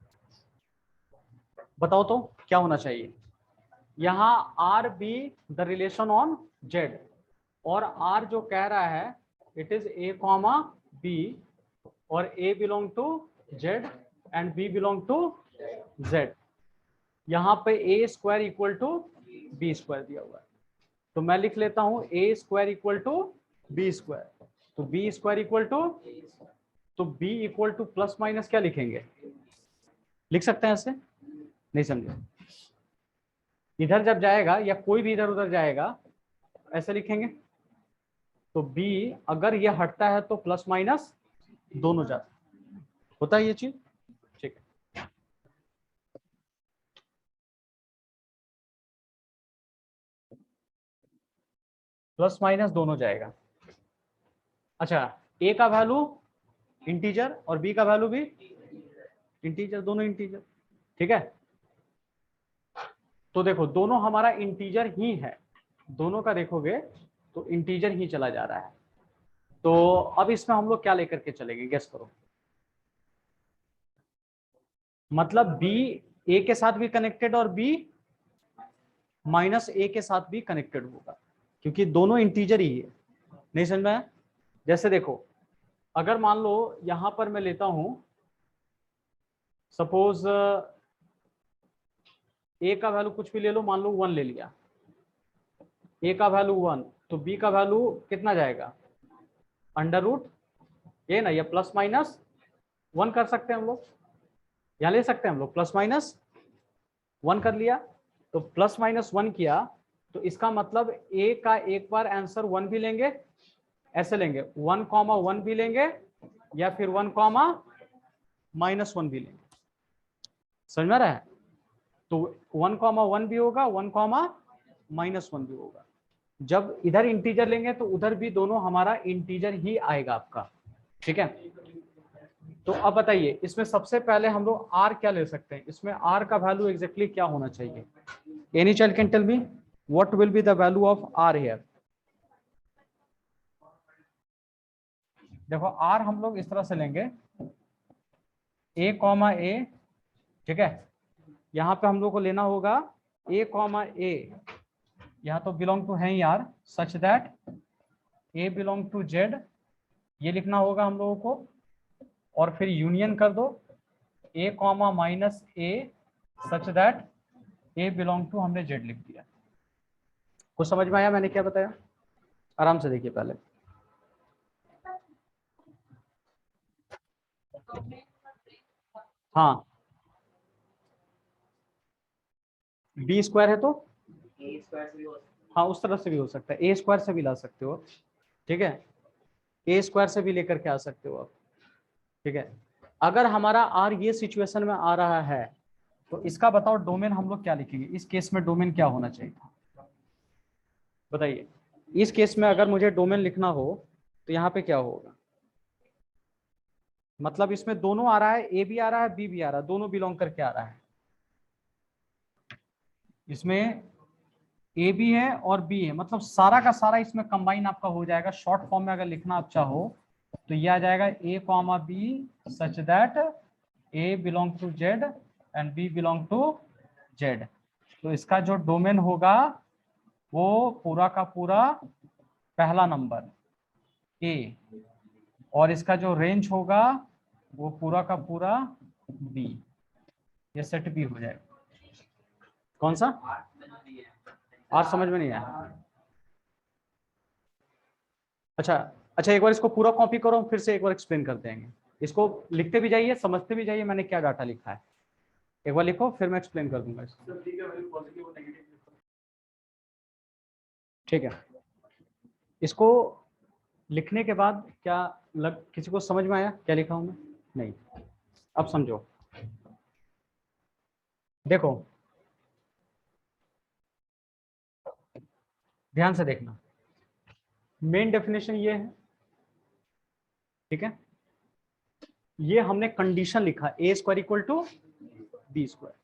बताओ तो क्या होना चाहिए। यहाँ R be the relation on Z, और आर जो कह रहा है it is a comma b, और a belong to Z and B belong to Z. यहाँ पे a square equal to B square दिया हुआ है, तो मैं लिख लेता हूं a square equal to B square. तो बी स्क्वायर इक्वल टू, तो b equal to plus minus क्या लिखेंगे, लिख सकते हैं ऐसे, नहीं समझे? इधर जब जाएगा या कोई भी इधर उधर जाएगा ऐसे लिखेंगे। तो b अगर ये हटता है तो प्लस माइनस दोनों जाते, होता है ये चीज। ठीक है, प्लस माइनस दोनों जाएगा। अच्छा, a का वैल्यू इंटीजर और b का वैल्यू भी इंटीजर, दोनों इंटीजर। ठीक है, तो देखो दोनों हमारा इंटीजर ही है, दोनों का देखोगे तो इंटीजर ही चला जा रहा है। तो अब इसमें हम लोग क्या लेकर के चलेंगे, गेस करो। मतलब b a के साथ भी कनेक्टेड और b माइनस a के साथ भी कनेक्टेड होगा, क्योंकि दोनों इंटीजर ही है। नहीं समझ में आया? जैसे देखो, अगर मान लो यहां पर मैं लेता हूं सपोज a का वैल्यू कुछ भी ले लो, मान लो 1 ले लिया, a का वैल्यू 1, तो b का वैल्यू कितना जाएगा, अंडर रूट ये ना, या प्लस माइनस 1 कर सकते हैं हम लोग, या ले सकते हैं हम लोग प्लस माइनस 1 कर लिया। तो प्लस माइनस 1 किया, तो इसका मतलब a का एक बार आंसर 1 भी लेंगे, ऐसे लेंगे 1 कॉमा 1 भी लेंगे, या फिर 1 कॉमा माइनस 1 भी लेंगे। समझ में आ रहा है? तो 1 कॉमा 1 भी होगा, 1 कॉमा माइनस 1 भी होगा। जब इधर इंटीजर लेंगे तो उधर भी दोनों हमारा इंटीजर ही आएगा आपका। ठीक है, तो अब बताइए इसमें सबसे पहले हम लोग r क्या ले सकते हैं, इसमें r का वैल्यू एग्जैक्टली क्या होना चाहिए? Any child can tell me what will be the value of r here? देखो r हम लोग इस तरह से लेंगे a कॉमा a, ठीक है, यहाँ पे हम लोग को लेना होगा a कॉमा a, यहाँ तो बिलोंग टू है यार, such that a belong to z, ये लिखना होगा हम लोगों को, और फिर यूनियन कर दो a comma minus a such that a belong to, हमने z लिख दिया। कुछ समझ में आया मैंने क्या बताया? आराम से देखिए पहले। हाँ बी स्क्वायर है तो हाँ उस तरह से भी हो सकता है, ए स्क्वायर से भी ला सकते हो, ठीक है, ए स्क्वायर से भी लेकर के आ सकते हो आप। ठीक है, अगर हमारा आर ये सिचुएशन में आ रहा है तो इसका बताओ डोमेन हम लोग क्या लिखेंगे, इस केस में डोमेन क्या होना चाहिए था बताइए। इस केस में अगर मुझे डोमेन लिखना हो तो यहाँ पे क्या होगा, मतलब इसमें दोनों आ रहा है, ए भी आ रहा है बी भी आ रहा है, दोनों बिलोंग करके आ रहा है। इसमें ए भी है और बी है, मतलब सारा का सारा इसमें कंबाइन आपका हो जाएगा। शॉर्ट फॉर्म में अगर लिखना आप चाहो तो ये आ जाएगा A comma B such that A belong to Z and B belong to Z. तो इसका जो डोमेन होगा वो पूरा का पूरा पहला नंबर ए, और इसका जो रेंज होगा वो पूरा का पूरा बी, ये सेट बी हो जाएगा। कौन सा आर समझ में नहीं आया? अच्छा अच्छा, एक बार इसको पूरा कॉपी करो, फिर से एक बार एक्सप्लेन कर देंगे। इसको लिखते भी जाइए, समझते भी जाइए मैंने क्या डाटा लिखा है। एक बार लिखो फिर मैं एक्सप्लेन कर दूंगा इसको। ठीक है, इसको लिखने के बाद क्या किसी को समझ में आया क्या लिखा हूं मैं? नहीं। अब समझो, देखो ध्यान से देखना, मेन डेफिनेशन ये है, ठीक है, ये हमने कंडीशन लिखा A square equal to B square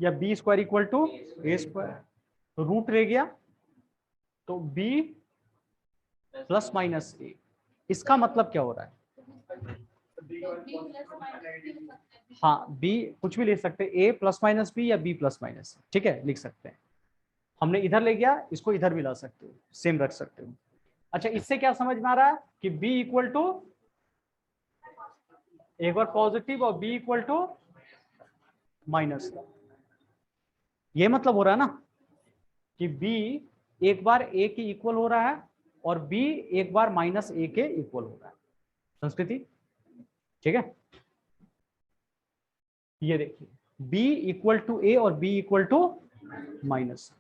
या B square equal to A square, तो रूट रह गया तो बी प्लस माइनस ए। इसका मतलब क्या हो रहा है? हाँ, बी कुछ भी लिख सकते हैं, ए प्लस माइनस बी या बी प्लस माइनस, ठीक है, लिख सकते हैं। हमने इधर ले गया, इसको इधर भी ला सकते हो, सेम रख सकते हो। अच्छा, इससे क्या समझ में आ रहा है कि बी इक्वल टू, एक बार पॉजिटिव और बी इक्वल टू माइनस, ये मतलब हो रहा है ना कि बी एक बार ए के इक्वल हो रहा है और बी एक बार माइनस ए के इक्वल हो रहा है। संस्कृति, ठीक है, ये देखिए b इक्वल टू ए और b इक्वल टू माइनस।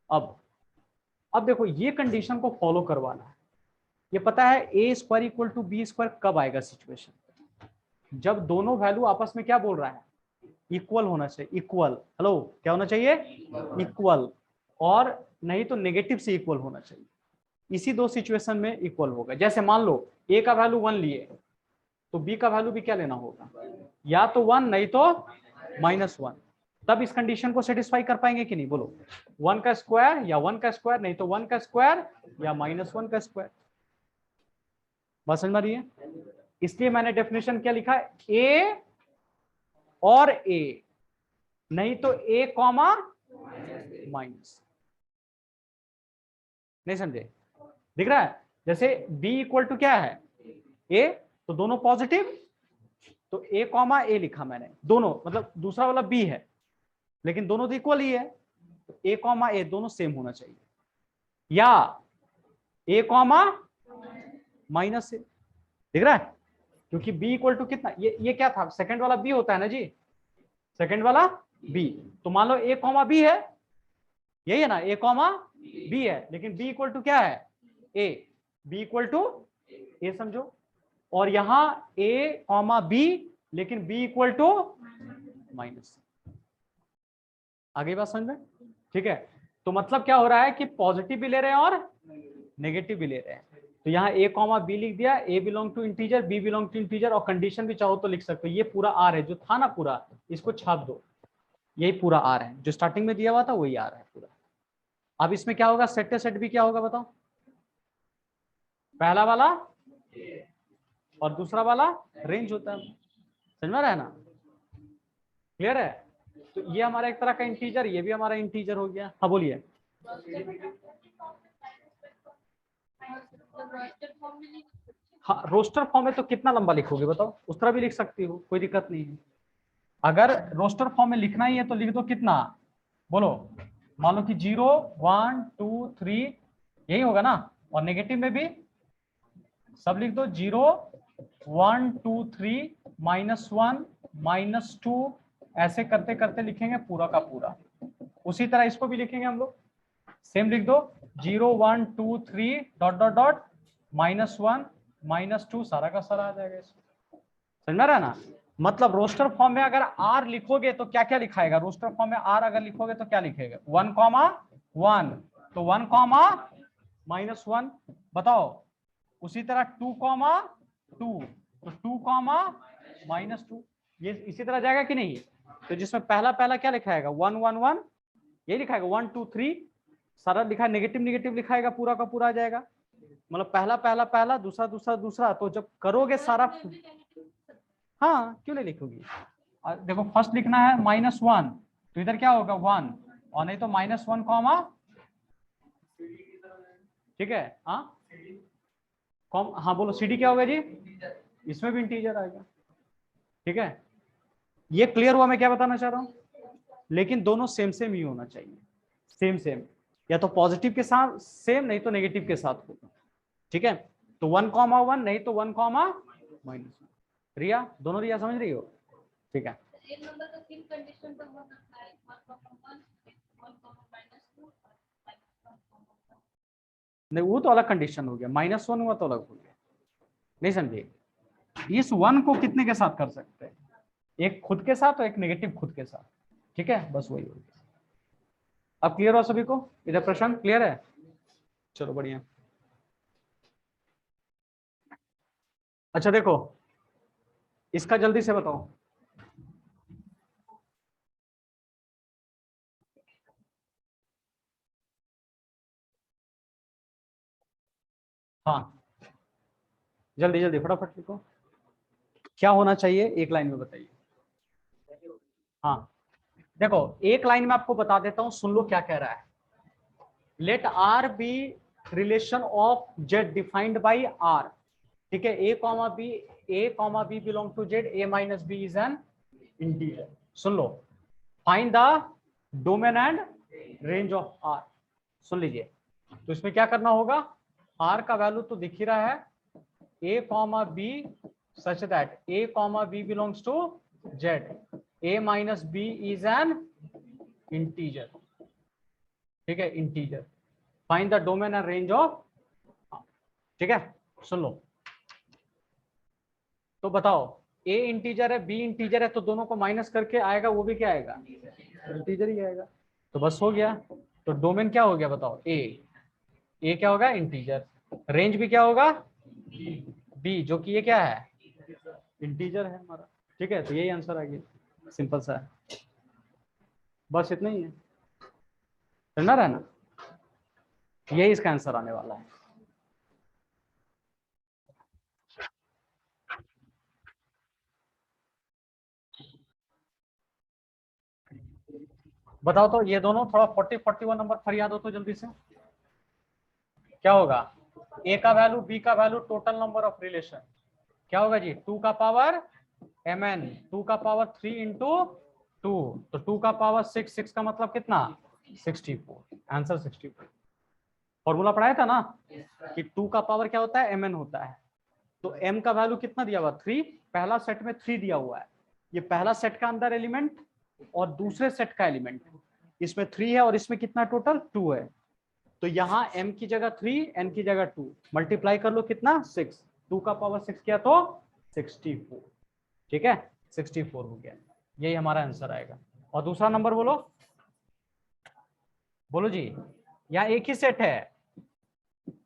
अब देखो ये कंडीशन को फॉलो करवाना है। ये पता है A square equal to B square कब आएगा सिचुएशन? जब दोनों वैल्यू आपस में क्या बोल रहा है? इक्वल होना चाहिए। इक्वल, हेलो, क्या होना चाहिए? इक्वल, और नहीं तो नेगेटिव से इक्वल होना चाहिए। इसी दो सिचुएशन में इक्वल होगा। जैसे मान लो ए का वैल्यू 1 लिए तो बी का वैल्यू भी क्या लेना होगा? या तो 1 नहीं तो -1। तब इस कंडीशन को सेटिस्फाई कर पाएंगे कि नहीं? बोलो, 1 का स्क्वायर या 1 का स्क्वायर, नहीं तो 1 का स्क्वायर या -1 का स्क्वायर। बात समझ में आ रही है? इसलिए मैंने डेफिनेशन क्या लिखा है? ए और ए, नहीं तो ए कॉमा माइनस। नहीं समझे? दिख रहा है? जैसे b इक्वल टू क्या है? a, तो दोनों पॉजिटिव, तो a कॉमा ए लिखा मैंने, दोनों मतलब दूसरा वाला b है लेकिन दोनों तो इक्वल ही है, तो a कॉमा ए दोनों सेम होना चाहिए, या a कॉमा माइनस ए। दिख रहा है? क्योंकि b इक्वल टू कितना, ये क्या था? सेकंड वाला b होता है ना जी, सेकंड वाला b। तो मान लो a कॉमा b है, यही है ना, a कॉमा b है, लेकिन b इक्वल टू क्या है? a, b equal to a, समझो। और यहां a कॉमा b, लेकिन b इक्वल टू माइनस। आगे बात समझ में? ठीक है, तो मतलब क्या हो रहा है कि पॉजिटिव भी ले रहे हैं और नेगेटिव भी ले रहे हैं। तो यहाँ a कॉमा बी लिख दिया, a belong to integer, b belong to integer, और कंडीशन भी चाहो तो लिख सकते हो। ये पूरा r है जो था ना पूरा, इसको छाप दो, यही पूरा r है जो स्टार्टिंग में दिया हुआ था, वही r है पूरा। अब इसमें क्या होगा? सेट सेट भी क्या होगा बताओ? पहला वाला और दूसरा वाला रेंज होता है। समझ में रहा है ना? क्लियर है? तो ये हमारा एक तरह का इंटीजर, ये भी हमारा इंटीजर हो गया। हाँ बोलिए। हाँ, रोस्टर फॉर्म में तो कितना लंबा लिखोगे बताओ? उस तरह भी लिख सकती हो, कोई दिक्कत नहीं है। अगर रोस्टर फॉर्म में लिखना ही है तो लिख दो कितना, बोलो, मान लो कि 0 1 2 3, यही होगा ना। और नेगेटिव में भी सब लिख दो, 0 1 2 3 -1 -2, ऐसे करते करते लिखेंगे पूरा का पूरा। उसी तरह इसको भी लिखेंगे हम लोग, सेम लिख दो, 0 1 2 3 डॉट डॉट डॉट -1 -2, सारा का सारा आ जाएगा इसमें। समझ में आ रहा है ना? मतलब रोस्टर फॉर्म में अगर r लिखोगे तो क्या क्या लिखाएगा? रोस्टर फॉर्म में r अगर लिखोगे तो क्या लिखेगा? 1 कॉमा 1, तो 1 कॉमा -1, बताओ। उसी तरह 2 कॉमा 2, तो 2 कॉमा -2, ये इसी तरह जाएगा कि नहीं? तो जिसमें पहला पहला क्या लिखाएगा? 1 1 1, ये लिखाएगा 1 2 3, सारा लिखा, नेगेटिव नेगेटिव लिखाएगा, पूरा का पूरा आ जाएगा। मतलब पहला पहला पहला, दूसरा दूसरा दूसरा, तो जब करोगे सारा, हाँ क्यों नहीं लिखोगी? देखो फर्स्ट लिखना है -1, तो इधर क्या होगा? 1, और नहीं तो -1 कॉमा, ठीक है, हाँ हाँ बोलो, CD क्या होगा जी? इसमें भी इंटीजर आएगा। ठीक है, ये क्लियर हुआ मैं क्या बताना चाह रहा हूँ? लेकिन दोनों सेम सेम ही होना चाहिए, सेम सेम, या तो पॉजिटिव के साथ सेम, नहीं तो नेगेटिव के साथ होगा। ठीक है, तो 1 कॉमा 1, नहीं तो 1 कॉमा -1। रिया, दोनों रिया समझ रही हो? ठीक है। नहीं, वो तो अलग कंडीशन हो गया, -1 हुआ तो अलग हो गया, नहीं समझे? इस 1 को कितने के साथ कर सकते हैं? एक खुद के साथ और एक नेगेटिव खुद के साथ, ठीक है, बस वही हो गया। अब क्लियर हो सभी को? इधर प्रश्न क्लियर है? चलो बढ़िया। अच्छा देखो, इसका जल्दी से बताओ। हाँ, जल्दी जल्दी फटाफट लिखो। क्या होना चाहिए एक लाइन में बताइए। हाँ देखो, एक लाइन में आपको बता देता हूं, सुन लो क्या कह रहा है। Let R be relation of Z defined by R, ठीक है, A comma B belong to Z, A minus B is an integer. सुन लो, find the domain and range of R. सुन लीजिए, तो इसमें क्या करना होगा, आर का वैल्यू तो दिख ही रहा है, A comma B such that A comma B belongs to Z, A minus B is an integer, ठीक है, integer. Find the domain and range of, ठीक है। सुन लो, तो बताओ, ए इंटीजर है, बी इंटीजर है, तो दोनों को माइनस करके आएगा, वो भी क्या आएगा, इंटीजर ही आएगा। तो बस हो गया। तो डोमेन क्या हो गया बताओ, ए क्या होगा, इंटीजर। रेंज भी क्या होगा, बी, जो कि ये क्या है, इंटीजर है हमारा, ठीक है। तो यही आंसर आ गया, सिंपल सा है, बस इतना ही है, समझना रहना, यही इसका आंसर आने वाला है। बताओ तो ये दोनों थोड़ा 40-41 नंबर फरियाद हो तो जल्दी से क्या होगा, ए का वैल्यू बी का value total number of relation क्या होगा जी, 2 का पावर mn, 2 का पावर 3 इंटू 2, तो 2 का पावर 6, 6 का मतलब कितना, 64, आंसर 64। फॉर्मूला पढ़ाया था ना कि 2 का पावर क्या होता है, mn होता है। तो m का वैल्यू कितना दिया हुआ, 3, पहला सेट में 3 दिया हुआ है, ये पहला सेट का अंदर एलिमेंट और दूसरे सेट का एलिमेंट, इसमें 3 है और इसमें कितना टोटल 2 है। तो यहाँ m की जगह 3, n की जगह 2, मल्टीप्लाई कर लो कितना 6, 2 का पावर 6 किया तो 64, ठीक है, 64 हो गया, यही हमारा आंसर आएगा। और दूसरा नंबर बोलो, बोलो जी, यहाँ एक ही सेट है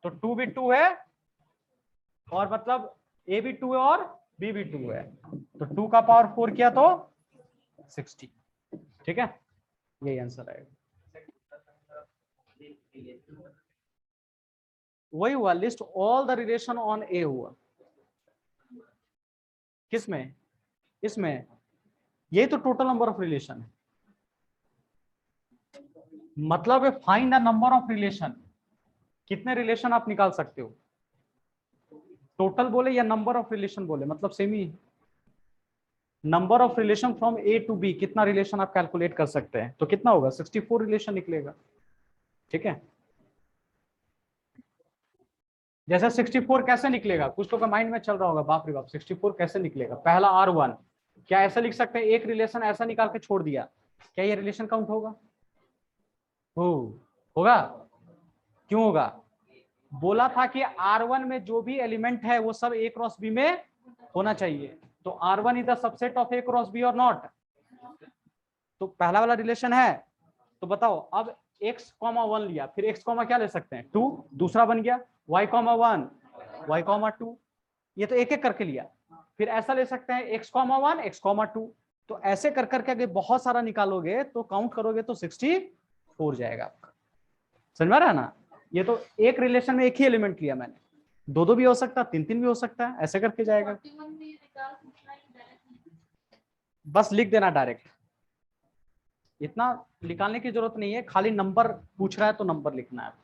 तो 2 भी 2 है, और मतलब ए भी 2 है और बी भी 2 है, तो 2 का पावर 4 किया तो 60, ठीक है, यही आंसर आएगा। वही हुआ, list all the relation on A हुआ, किसमें, इसमें, यही तो टोटल नंबर ऑफ रिलेशन है, मतलब find the number of relation, कितने रिलेशन आप निकाल सकते हो, टोटल बोले या नंबर ऑफ रिलेशन बोले, मतलब सेम ही, number of relation from A to B, कितना रिलेशन आप कैलकुलेट कर सकते हैं, तो कितना होगा, 64 रिलेशन निकलेगा, ठीक है। जैसे 64 कैसे निकलेगा, कुछ तो का माइंड में चल रहा होगा, बाप रे बाप 64 कैसे निकलेगा, पहला R1, क्या ऐसा लिख सकते हैं, एक रिलेशन ऐसा निकाल के छोड़ दिया, क्या ये रिलेशन काउंट होगा, होगा, क्यों होगा, बोला था कि R1 में जो भी एलिमेंट है वो सब A क्रॉस B में होना चाहिए, तो R1 is the subset of A cross B और नॉट, तो पहला वाला रिलेशन है। तो बताओ, अब x, 1 लिया, फिर x, क्या ले सकते हैं 2, दूसरा बन गया y, 1, y, 2, ये तो एक एक करके लिया, फिर ऐसा ले सकते हैं x, 1, x, 2, तो ऐसे कर करके अगर बहुत सारा निकालोगे तो काउंट करोगे तो 64 जाएगा आपका, समझ में आ रहा है ना। ये तो एक रिलेशन में एक ही एलिमेंट लिया मैंने, दो दो भी हो सकता है, तीन तीन भी हो सकता है, ऐसे करके जाएगा, बस लिख देना डायरेक्ट, इतना निकालने की जरूरत नहीं है, खाली नंबर पूछ रहा है तो नंबर लिखना है।